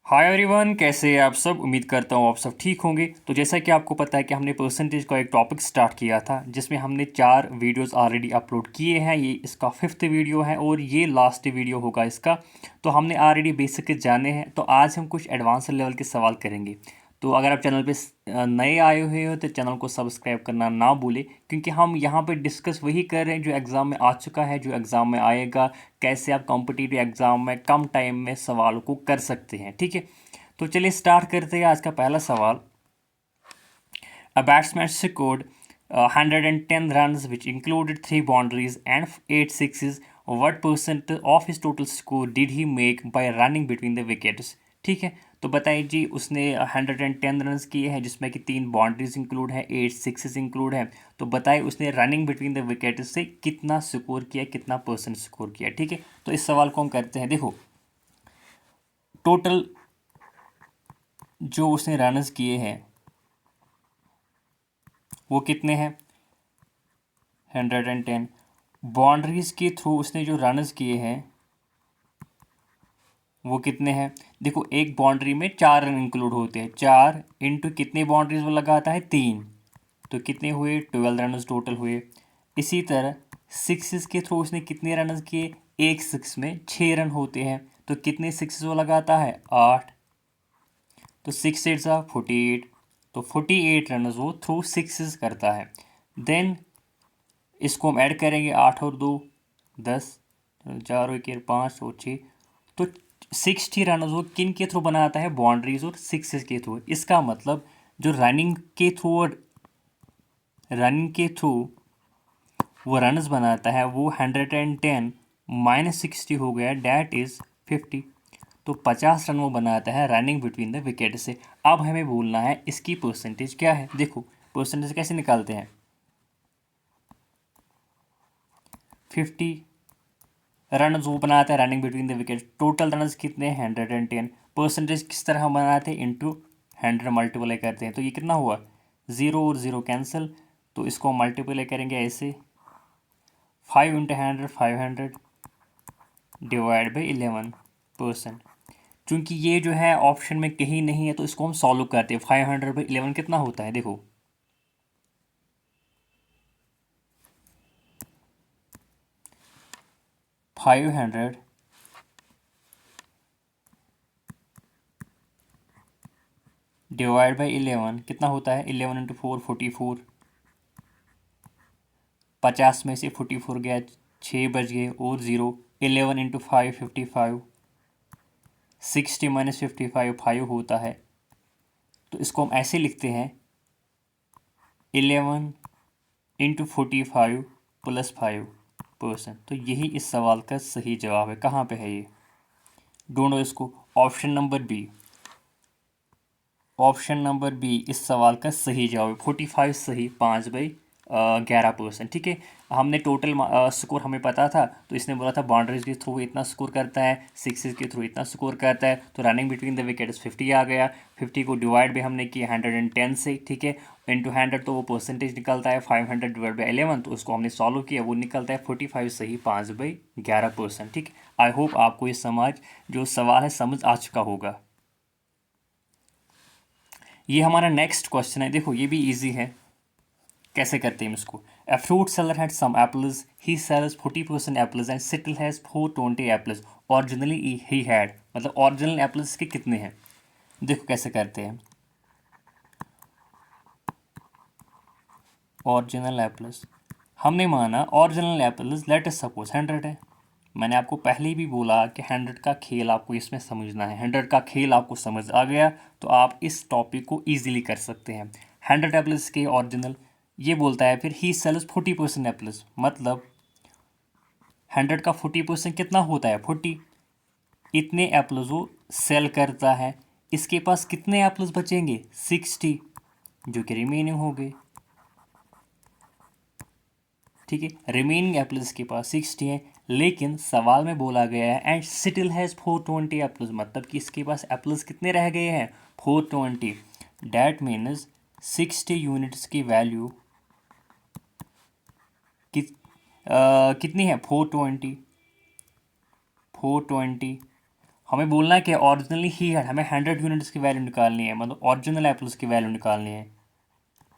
Hi everyone, कैसे हैं आप सब। उम्मीद करता हूँ आप सब ठीक होंगे। तो जैसा कि आपको पता है कि हमने परसेंटेज का एक टॉपिक स्टार्ट किया था जिसमें हमने 4 वीडियोस ऑलरेडी अपलोड किए हैं। ये इसका 5th वीडियो है और ये लास्ट वीडियो होगा इसका। तो हमने ऑलरेडी बेसिक जाने हैं, तो आज हम कुछ एडवांस लेवल के सवाल करेंगे। तो अगर आप चैनल पे नए आए हुए हो तो चैनल को सब्सक्राइब करना ना भूलें, क्योंकि हम यहाँ पे डिस्कस वही कर रहे हैं जो एग्ज़ाम में आ चुका है, जो एग्ज़ाम में आएगा। कैसे आप कॉम्पिटिटिव एग्ज़ाम में कम टाइम में सवालों को कर सकते हैं, ठीक है। तो चलिए स्टार्ट करते हैं आज का पहला सवाल। A batsman scored 110 runs which included 3 boundaries and 8 sixes. What percent of his total score did he make by running between the wickets? ठीक है, तो बताइए जी, उसने 110 रन्स किए हैं जिसमें कि 3 बाउंड्रीज इंक्लूड है, 8 सिक्सेस इंक्लूड है। तो बताइए उसने रनिंग बिटवीन द विकेट से कितना स्कोर किया, कितना परसेंट स्कोर किया। ठीक है, तो इस सवाल को हम करते हैं। देखो, टोटल जो उसने रन्स किए हैं वो कितने हैं, 110। बाउंड्रीज के थ्रू उसने जो रन्स किए हैं वो कितने हैं। देखो, एक बाउंड्री में 4 रन इंक्लूड होते हैं। 4 इंटू कितने बाउंड्रीज वो लगाता है, 3। तो कितने हुए, 12 रन टोटल हुए। इसी तरह सिक्सेस के थ्रू उसने कितने रन किए, एक सिक्स में 6 रन होते हैं। तो कितने सिक्सेस वो लगाता है, 8। तो 6 8 ज़ा 48। तो 48 रन वो थ्रू सिक्सेस करता है। देन इसको हम ऐड करेंगे, 8 और 2 10, 4 और 1 5 और 6। तो 60 रन वो किन के थ्रू बनाता है, बाउंड्रीज और सिक्सेस के थ्रू। इसका मतलब जो रनिंग के थ्रू वो रन्स बनाता है वो 110 माइनस 60 हो गया, डैट इज़ 50। तो 50 रन वो बनाता है रनिंग बिटवीन द विकेट से। अब हमें बोलना है इसकी परसेंटेज क्या है। देखो, परसेंटेज कैसे निकालते हैं, 50 रन वो बनाता है running between the wicket. Total run कितने हैं, 110। परसेंटेज किस तरह हम बनाते हैं, इंटू 100 मल्टीप्लाई करते हैं। तो ये कितना हुआ, 0 और 0 कैंसिल। तो इसको मल्टीप्लाई करेंगे ऐसे, 5 इंटू 100 500 डिवाइड बाई 11%। चूँकि ये जो है ऑप्शन में कहीं नहीं है तो इसको हम सॉल्व करते हैं। 500/11 कितना होता है, देखो 500 डिवाइड बाई 11 कितना होता है, 11 इंटू 4 44। 50 में से 44 गया, 6 बच गए और 0। 11 इंटू 5 55। 60 माइनस 55 5 होता है। तो इसको हम ऐसे लिखते हैं, 11 इंटू 45 प्लस 5%। तो यही इस सवाल का सही जवाब है। कहाँ पे है ये, ढूंढो इसको। Option number B, option number B इस सवाल का सही जवाब है। 45 सही, 5/11%। ठीक है, हमने टोटल स्कोर हमें पता था, तो इसने बोला था बाउंड्रीज के थ्रू इतना स्कोर करता है, सिक्सेस के थ्रू इतना स्कोर करता है। तो रनिंग बिटवीन द विकेट्स 50 आ गया। 50 को डिवाइड भी हमने किया 110 से, ठीक है, इंटू 100 तो वो परसेंटेज निकलता है। 500 डिवाइड बाई 11 तो उसको हमने सॉल्व किया, वो निकलता है 45 सही, 5/11%। ठीक, आई होप आपको ये जो सवाल है समझ आ चुका होगा। ये हमारा नेक्स्ट क्वेश्चन है। देखो, ये भी इजी है, कैसे करते हैं इसको। A fruit seller had some apples, he sells 40% apples and still has 420 apples. Originally he had, मतलब ओरिजिनल एप्पल्स के कितने हैं। देखो कैसे करते हैं, ओरिजिनल एप्पल्स हमने माना original apples let us suppose 100 है। मैंने आपको पहले भी बोला कि 100 का खेल आपको इसमें समझना है। 100 का खेल आपको समझ आ गया तो आप इस टॉपिक को ईजिली कर सकते हैं। 100 एप्पल्स के ओरिजिनल, ये बोलता है फिर ही सेल्स 40% एप्पल्स, मतलब 100 का 40% कितना होता है, 40। इतने एप्पल्स वो सेल करता है। इसके पास कितने एप्पल्स बचेंगे, 60, जो कि रिमेनिंग हो गए। ठीक है, रिमेनिंग एप्पल्स के पास 60 है, लेकिन सवाल में बोला गया है एंड स्टिल हैज़ 420 एप्पल्स, मतलब कि इसके पास एप्पल्स कितने रह गए हैं, 420। डैट मीन्स 60 यूनिट्स की वैल्यू कितनी है, 420। हमें बोलना है कि ओरिजिनली ही है, हमें 100 यूनिट्स की वैल्यू निकालनी है, मतलब ओरिजिनल एप्पल्स की वैल्यू निकालनी है।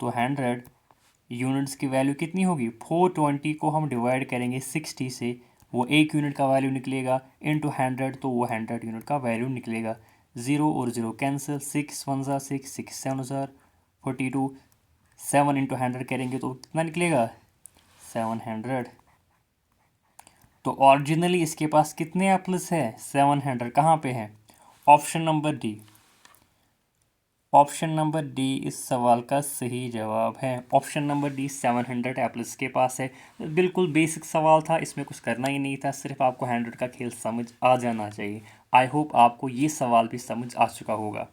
तो 100 यूनिट्स की वैल्यू कितनी होगी, 420 को हम डिवाइड करेंगे 60 से, वो 1 यूनिट का वैल्यू निकलेगा, इनटू 100 तो वो 100 यूनिट का वैल्यू निकलेगा। ज़ीरो और ज़ीरो कैंसिल, 6 1 ज़ा 6, 6 7 ज़ा 42, 7 इंटू 100 करेंगे तो कितना निकलेगा, 700। तो ओरिजिनली इसके पास कितने एप्पल्स है, 700। कहाँ पे है, option number D. Option number D इस सवाल का सही जवाब है। ऑप्शन नंबर डी 700 एप्पल्स के पास है। बिल्कुल बेसिक सवाल था, इसमें कुछ करना ही नहीं था, सिर्फ आपको 100 का खेल समझ आ जाना चाहिए। आई होप आपको ये सवाल भी समझ आ चुका होगा।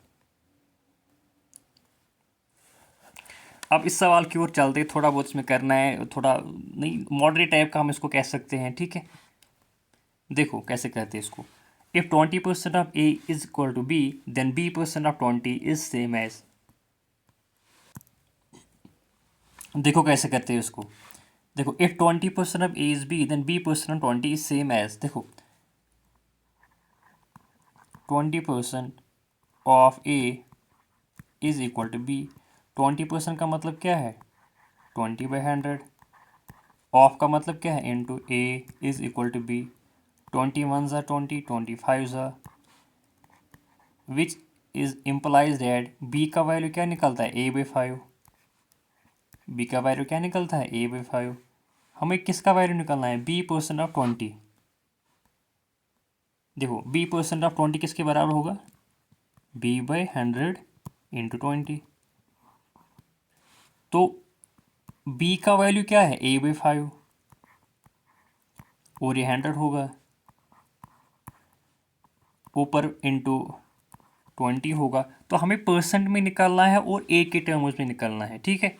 अब इस सवाल की ओर चलते, थोड़ा बहुत इसमें करना है, थोड़ा नहीं मॉडरेट टाइप का हम इसको कह सकते हैं, ठीक है। देखो कैसे कहते हैं इसको, if 20% of a is equal to b then b% of 20 is same as. देखो कैसे करते हैं इसको, देखो if 20% of a is b then b% of 20 is same as. देखो 20% of a is equal to b. 20% का मतलब क्या है, 20/100। ऑफ का मतलब क्या है, into a is equal to b. 21 ज़ा 20, 25 ज़ा, which is implies that b का वैल्यू क्या निकलता है, a/5। बी का वैल्यू क्या निकलता है, a/5। हमें किसका वैल्यू निकालना है, b% ऑफ 20। देखो b% ऑफ 20 किसके बराबर होगा, b/100 इंटू 20। तो b का वैल्यू क्या है, a/5 और ये 100 होगा, ऊपर इंटू 20 होगा। तो हमें परसेंट में निकालना है और ए के टर्म्स में निकालना है, ठीक है।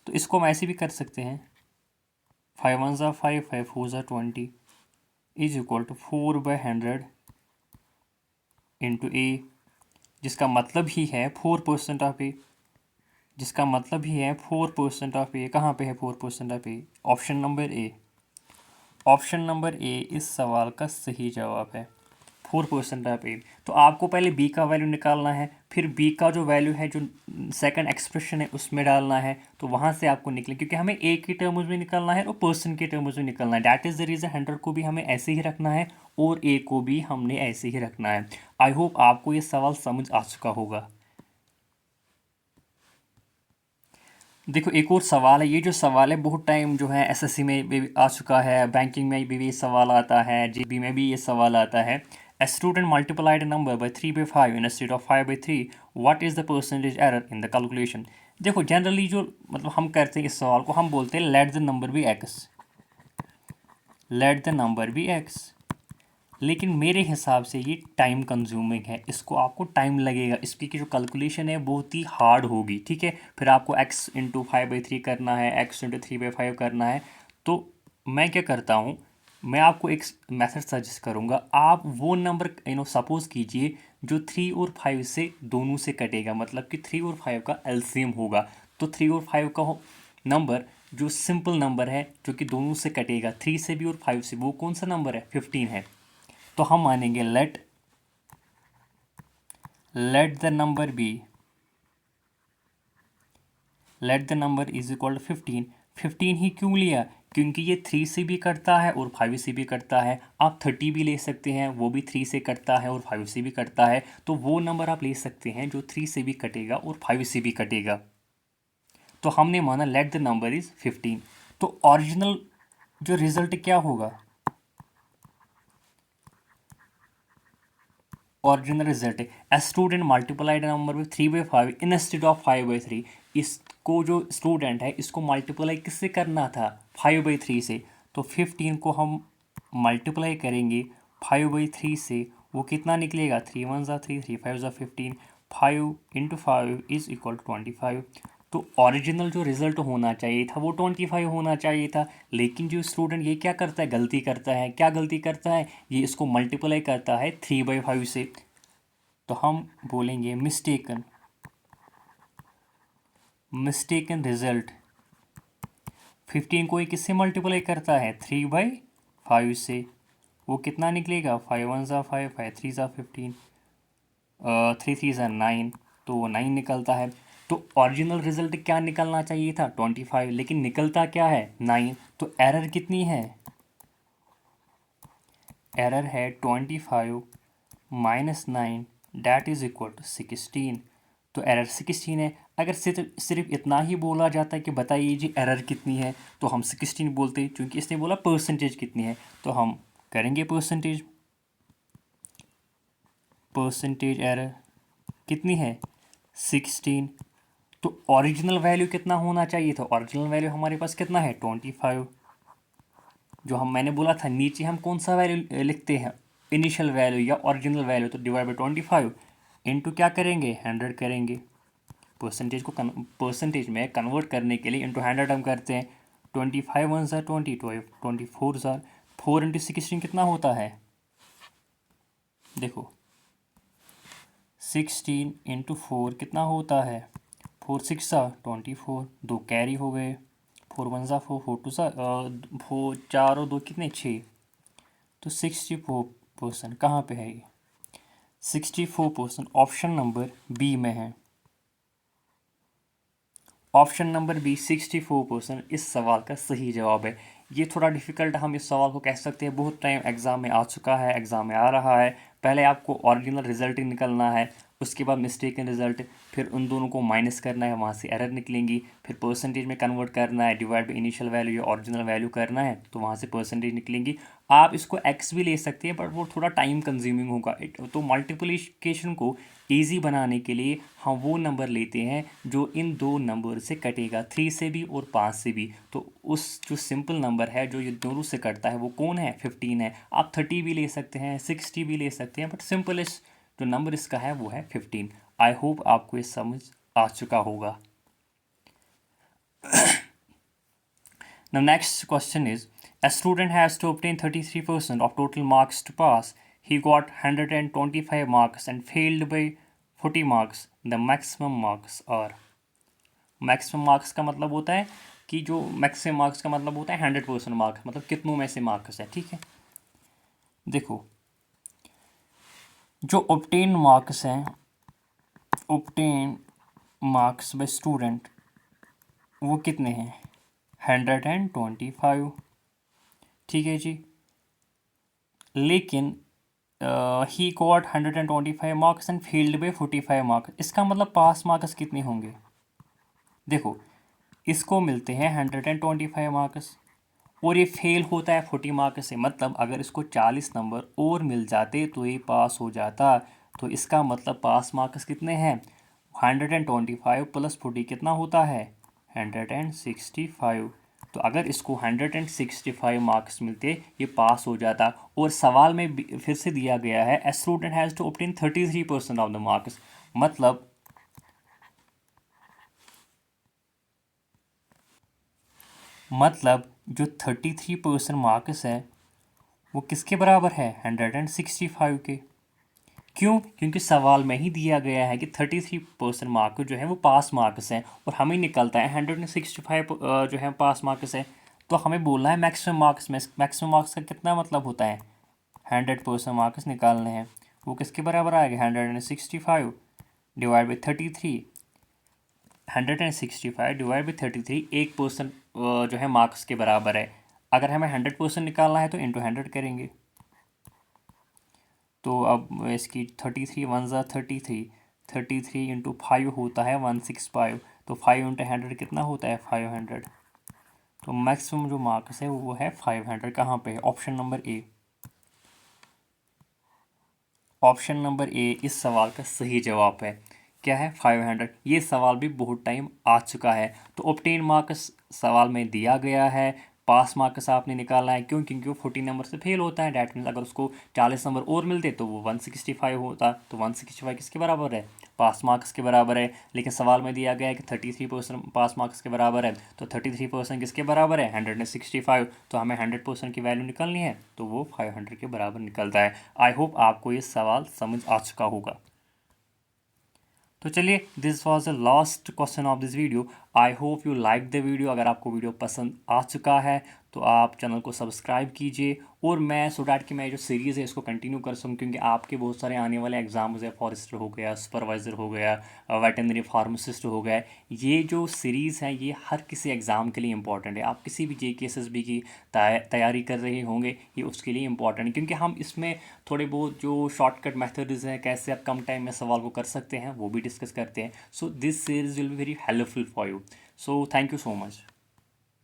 तो इसको हम ऐसे भी कर सकते हैं, 5 1 ज़ा 5, 5 4 ज़ा 20 इज इक्वल टू 4/100 इंटू ए, जिसका मतलब ही है 4% ऑफ ए, जिसका मतलब ही है 4% ऑफ ए। कहाँ पे है 4% of A, option number A. Option number A इस सवाल का सही जवाब है, 4% ऑफ ए। तो आपको पहले बी का वैल्यू निकालना है, फिर बी का जो वैल्यू है, जो सेकंड एक्सप्रेशन है उसमें डालना है, तो वहाँ से आपको निकले, क्योंकि हमें ए के टर्म्स में निकालना है और पर्सन के टर्म्स में निकालना है। डैट इज़ द रीज़न 100 को भी हमें ऐसे ही रखना है और ए को भी हमने ऐसे ही रखना है। आई होप आपको ये सवाल समझ आ चुका होगा। देखो एक और सवाल है, ये जो सवाल है बहुत टाइम जो है एसएससी में भी आ चुका है, बैंकिंग में भी ये सवाल आता है, जीबी में भी ये सवाल आता है। A student multiplied number by 3/5 instead of 5/3, what is the percentage error in the calculation. देखो जनरली जो मतलब हम करते हैं इस सवाल को, हम बोलते हैं let the number be x, let the number be x. लेकिन मेरे हिसाब से ये टाइम कंज्यूमिंग है, इसको आपको टाइम लगेगा, इसकी की जो कैलकुलेशन है बहुत ही हार्ड होगी, ठीक है। फिर आपको x इंटू 5/3 करना है, x इंटू 3/5 करना है। तो मैं क्या करता हूँ, मैं आपको एक मेथड सजेस्ट करूँगा। आप वो नंबर सपोज कीजिए जो 3 और 5 से दोनों से कटेगा, मतलब कि 3 और 5 का एलसीएम होगा। तो 3 और 5 का नंबर जो सिंपल नंबर है जो कि दोनों से कटेगा, 3 से भी और 5 से, वो कौन सा नंबर है, 15 है। तो हम मानेंगे let the number B, let the number is equal to 15। 15 ही क्यों लिया, क्योंकि ये 3 से भी कटता है और 5 से भी कटता है। आप 30 भी ले सकते हैं, वो भी 3 से कटता है और 5 से भी कटता है। तो वो नंबर आप ले सकते हैं जो 3 से भी कटेगा और 5 से भी कटेगा। तो हमने माना लेट द नंबर इज 15। तो ओरिजिनल जो रिजल्ट क्या होगा, ओरिजिनल रिजल्ट है a student multiplied number with 3/5 instead of 5/3। इसको जो स्टूडेंट है इसको मल्टीप्लाई किससे करना था, 5/3 से। तो 15 को हम मल्टीप्लाई करेंगे 5/3 से, वो कितना निकलेगा, 3 1 ज़ा 3, 3 5 ज़ा 15, 5 इंटू 5 इज इक्वल टू 25। तो ओरिजिनल जो रिजल्ट होना चाहिए था वो 25 होना चाहिए था। लेकिन जो स्टूडेंट ये क्या करता है, गलती करता है, क्या गलती करता है, ये इसको मल्टीप्लाई करता है 3/5 से। तो हम बोलेंगे मिस्टेकन, मिस्टेकन रिजल्ट। 15 को ये किससे मल्टीप्लाई करता है, 3/5 से, वो कितना निकलेगा, 5 1 ज़ा 5, 5 3 ज़ा 15, 3 3 ज़ा 9, तो वो 9 निकलता है। तो ओरिजिनल रिजल्ट क्या निकलना चाहिए था, 25, लेकिन निकलता क्या है, 9। तो एरर कितनी है, एरर है 25 minus 9 that is equal to 16। तो एरर 16 है। अगर सिर्फ इतना ही बोला जाता है कि बताइए जी एरर कितनी है, तो हम 16 बोलते, क्योंकि इसने बोला परसेंटेज कितनी है, तो हम करेंगे परसेंटेज। परसेंटेज एरर कितनी है, 16। तो ओरिजिनल वैल्यू कितना होना चाहिए था, ओरिजिनल वैल्यू हमारे पास कितना है, 25। जो मैंने बोला था नीचे हम कौन सा वैल्यू लिखते हैं, इनिशियल वैल्यू या ओरिजिनल वैल्यू, तो डिवाइड बाई 25 इंटू क्या करेंगे, 100 करेंगे। परसेंटेज को परसेंटेज में कन्वर्ट करने के लिए इंटू 100 हम करते हैं। 25 1 ज़ा 20, 24 ज़ा 4 इंटू 16 कितना होता है, देखो 16 इंटू 4 कितना होता है, 4 6 ज़ा 24, 2 कैरी हो गए, 4 1 ज़ा 4, 4 2 ज़ा 4, 4 और 2 कितने 6, तो 64% कहाँ पे है ये, 64% ऑप्शन नंबर बी में है। ऑप्शन नंबर बी 64% इस सवाल का सही जवाब है। ये थोड़ा डिफ़िकल्ट हम इस सवाल को कह सकते हैं, बहुत टाइम एग्ज़ाम में आ चुका है, एग्ज़ाम में आ रहा है। पहले आपको ओरिजिनल रिजल्ट निकलना है, उसके बाद मिस्टेकन रिजल्ट, फिर उन दोनों को माइनस करना है, वहाँ से एरर निकलेंगी, फिर परसेंटेज में कन्वर्ट करना है, डिवाइड बाई इनिशियल वैल्यू या ओरिजिनल वैल्यू करना है, तो वहाँ से परसेंटेज निकलेंगी। आप इसको एक्स भी ले सकते हैं, बट वो थोड़ा टाइम कंज्यूमिंग होगा। तो मल्टीप्लिकेशन को ईजी बनाने के लिए हम वो नंबर लेते हैं जो इन दो नंबर से कटेगा, 3 से भी और 5 से भी। तो उस जो सिंपल नंबर है जो ये दोनों से कटता है वो कौन है, 15 है। आप 30 भी ले सकते हैं, 60 भी ले सकते हैं, बट सिंपलेस्ट जो नंबर इसका है वो है 15। आई होप आपको ये समझ आ चुका होगा। Now next question is, a student has to obtain 33% of total marks to pass. He got 125 marks and failed by 40 marks. The maximum marks are, maximum marks का मतलब होता है कि जो मैक्सिमम मार्क्स का मतलब होता है 100% मार्क्स, मतलब कितनों में से मार्क्स है, ठीक है। देखो जो ऑब्टेन मार्क्स हैं, ऑब्टेन मार्क्स बाय स्टूडेंट वो कितने हैं, 125, ठीक है जी। लेकिन he got 125 marks and failed by 45 marks, इसका मतलब पास मार्क्स कितने होंगे, देखो इसको मिलते हैं 125 मार्क्स और ये फेल होता है 40 मार्क्स से, मतलब अगर इसको 40 नंबर और मिल जाते तो ये पास हो जाता। तो इसका मतलब पास मार्क्स कितने हैं, 125 प्लस 40 कितना होता है, 165। तो अगर इसको 165 मार्क्स मिलते ये पास हो जाता। और सवाल में फिर से दिया गया है, a student has to obtain 33% of the marks, मतलब जो 33% मार्क्स है वो किसके बराबर है, 165 के। क्यों, क्योंकि सवाल में ही दिया गया है कि 33% मार्क जो है वो पास मार्क्स हैं और हमें निकलता है 165 जो है पास मार्क्स है। तो हमें बोलना है मैक्सिमम मार्क्स में, मैक्सिमम मार्क्स का कितना मतलब होता है, 100% मार्क्स निकालने हैं। वो किसके बराबर आएगा, 165 डिवाइड बाई 33, 165 डिवाइड बाई 33 1% जो है मार्क्स के बराबर है। अगर हमें 100% निकालना है तो इंटू 100 करेंगे। तो अब इसकी 33 1 ज़ा 33, 33 इंटू 5 होता है 165, तो 5 इंटू 100 कितना होता है, 500। तो मैक्सिमम जो मार्क्स है वो है 500, कहाँ पे है, option number A. Option number A इस सवाल का सही जवाब है। क्या है, 500। ये सवाल भी बहुत टाइम आ चुका है। तो ऑब्टेन मार्क्स सवाल में दिया गया है, पास मार्क्स आपने निकालना है, क्यों, क्योंकि वो 40 नंबर से फेल होता है। डैट मीन्स अगर उसको 40 नंबर और मिलते तो वो 165 होता। तो 165 किसके बराबर है, पास मार्क्स के बराबर है। लेकिन सवाल में दिया गया है कि 33% पास मार्क्स के बराबर है, तो 33% किसके बराबर है, 165। तो हमें 100% की वैल्यू निकालनी है, तो वो 500 के बराबर निकलता है। आई होप आपको ये सवाल समझ आ चुका होगा। तो चलिए, this was the last question of this video. I hope you like the video. अगर आपको वीडियो पसंद आ चुका है तो आप चैनल को सब्सक्राइब कीजिए और मैं सो डैट कि मैं जो सीरीज़ है इसको कंटिन्यू कर सकूँ, क्योंकि आपके बहुत सारे आने वाले एग्ज़ाम्स है, फॉरेस्टर हो गया, सुपरवाइज़र हो गया, वेटनरी फार्मासिस्ट हो गया। ये जो सीरीज़ है ये हर किसी एग्ज़ाम के लिए इंपॉर्टेंट है। आप किसी भी JKSSB की तैयारी कर रहे होंगे, ये उसके लिए इंपॉर्टेंट है, क्योंकि हम इसमें थोड़े बहुत जो शॉर्टकट मेथड्स हैं, कैसे आप कम टाइम में सवाल को कर सकते हैं, वो भी डिस्कस करते हैं। So this series will be very helpful for you. So thank you so much.